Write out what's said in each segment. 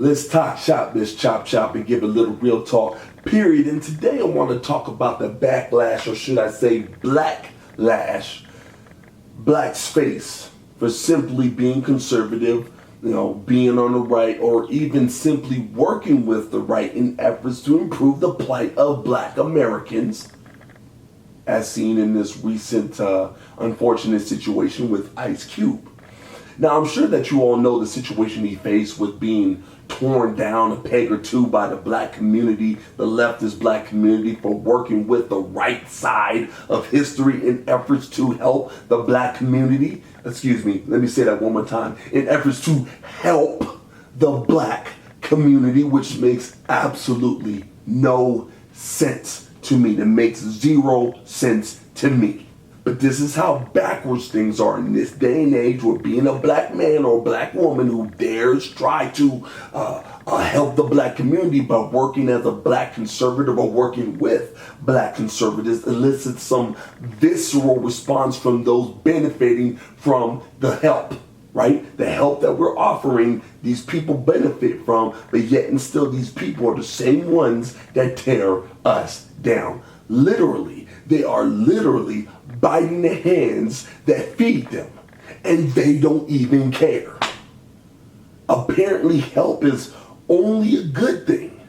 Let's talk shop, let's chop chop and give a little real talk, period. And today I want to talk about the backlash, or should I say blacklash, black's face for simply being conservative, being on the right, or even simply working with the right in efforts to improve the plight of black Americans, as seen in this recent unfortunate situation with Ice Cube. Now, I'm sure that you all know the situation he faced with being torn down a peg or two by the black community, the leftist black community, for working with the right side of history in efforts to help the black community. Excuse me, let me say that one more time. In efforts to help the black community, which makes absolutely no sense to me. That makes zero sense to me. But this is how backwards things are in this day and age, where being a black man or a black woman who dares try to help the black community by working as a black conservative or working with black conservatives elicits some visceral response from those benefiting from the help, right? The help that we're offering, these people benefit from, but yet and still these people are the same ones that tear us down. Literally, they are literally biting the hands that feed them, and they don't even care. Apparently, help is only a good thing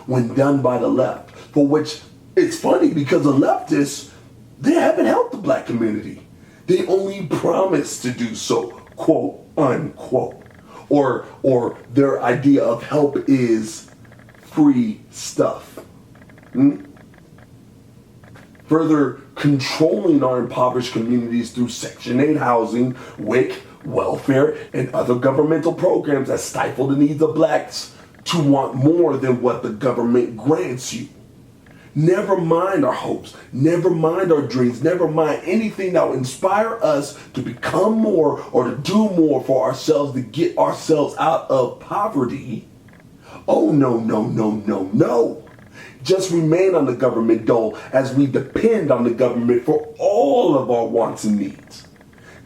when done by the left, for which it's funny because the leftists, they haven't helped the black community. They only promise to do so, quote unquote. Or their idea of help is free stuff. Further controlling our impoverished communities through Section 8 housing, WIC, welfare, and other governmental programs that stifle the needs of blacks to want more than what the government grants you. Never mind our hopes, never mind our dreams, never mind anything that will inspire us to become more or to do more for ourselves to get ourselves out of poverty. Oh, no. Just remain on the government dole as we depend on the government for all of our wants and needs.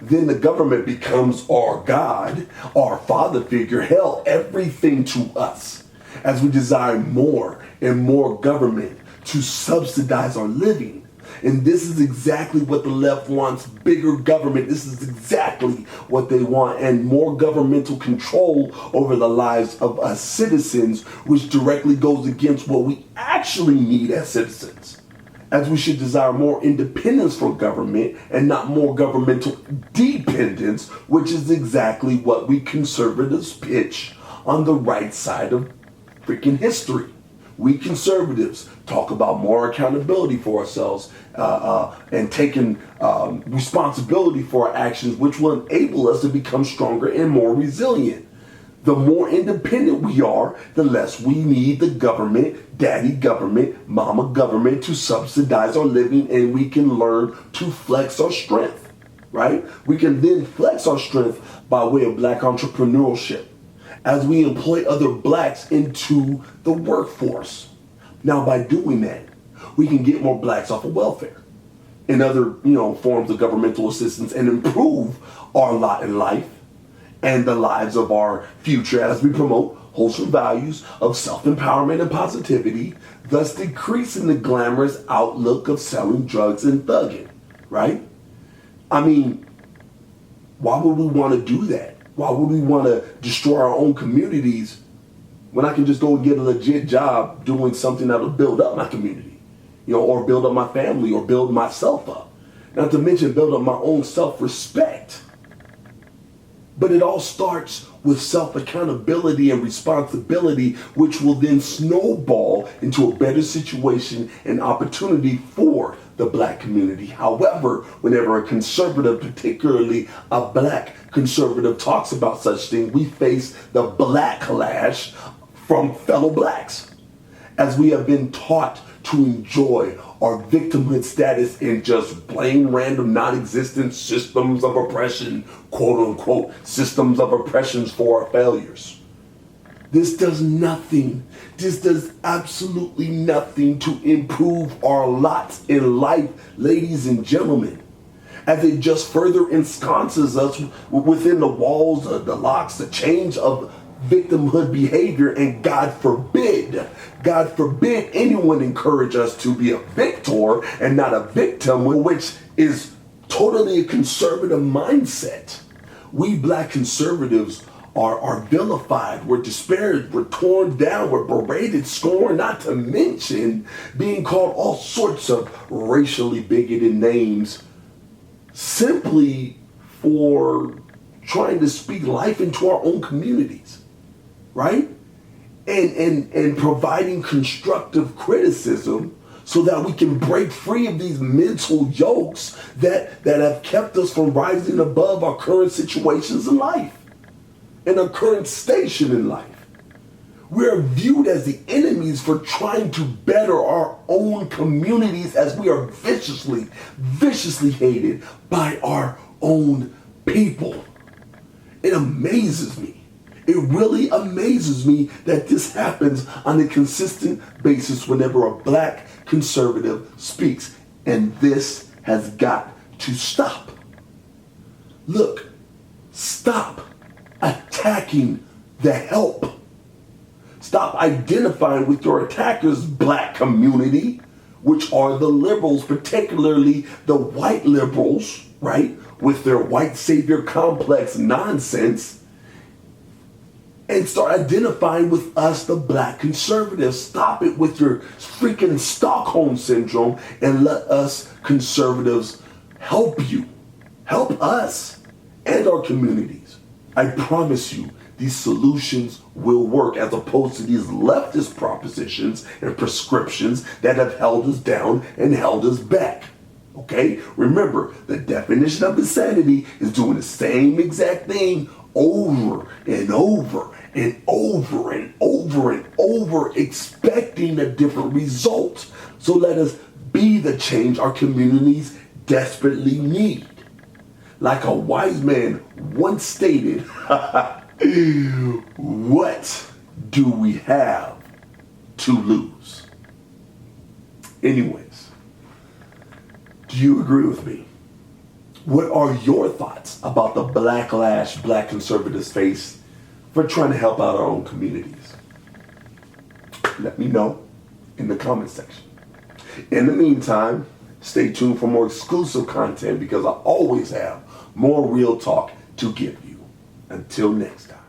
Then the government becomes our God, our father figure, hell, everything to us, as we desire more and more government to subsidize our living. And this is exactly what the left wants: bigger government. This is exactly what they want, and more governmental control over the lives of us citizens, which directly goes against what we actually need as citizens, as we should desire more independence from government and not more governmental dependence, which is exactly what we conservatives pitch on the right side of freaking history. We conservatives talk about more accountability for ourselves and taking responsibility for our actions, which will enable us to become stronger and more resilient. The more independent we are, the less we need the government, daddy government, mama government to subsidize our living, and we can learn to flex our strength, right? We can then flex our strength by way of black entrepreneurship, as we employ other blacks into the workforce. Now, by doing that, we can get more blacks off of welfare and other, forms of governmental assistance and improve our lot in life and the lives of our future as we promote wholesome values of self-empowerment and positivity, thus decreasing the glamorous outlook of selling drugs and thugging, right? I mean, why would we want to do that? Why would we want to destroy our own communities when I can just go and get a legit job doing something that'll build up my community, or build up my family, or build myself up? Not to mention build up my own self-respect. But it all starts with self-accountability and responsibility, which will then snowball into a better situation and opportunity for the black community. However, whenever a conservative, particularly a black conservative, talks about such things, we face the blacklash from fellow blacks, as we have been taught to enjoy our victimhood status in just plain random non-existent systems of oppression, quote unquote, systems of oppressions for our failures. This does nothing. This does absolutely nothing to improve our lots in life, ladies and gentlemen, as it just further ensconces us within the walls, the locks, the chains of victimhood behavior, and God forbid anyone encourage us to be a victor and not a victim, which is totally a conservative mindset. We black conservatives are vilified, we're disparaged, we're torn down, we're berated, scorned, not to mention being called all sorts of racially bigoted names simply for trying to speak life into our own communities, right? And providing constructive criticism so that we can break free of these mental yokes that have kept us from rising above our current situations in life and our current station in life. We are viewed as the enemies for trying to better our own communities, as we are viciously hated by our own people. It amazes me. It really amazes me that this happens on a consistent basis whenever a black conservative speaks. And this has got to stop. Look, stop attacking the help. Stop identifying with your attackers' black community, which are the liberals, particularly the white liberals, right? With their white savior complex nonsense. And start identifying with us, the black conservatives. Stop it with your freaking Stockholm syndrome and let us conservatives help you. Help us and our communities. I promise you, these solutions will work, as opposed to these leftist propositions and prescriptions that have held us down and held us back. Okay? Remember, the definition of insanity is doing the same exact thing over and over and over and over and over, expecting a different result. So let us be the change our communities desperately need. Like a wise man once stated, what do we have to lose? Anyways, do you agree with me? What are your thoughts about the backlash black conservatives face for trying to help out our own communities? Let me know in the comment section. In the meantime, stay tuned for more exclusive content, because I always have more real talk to give you. Until next time.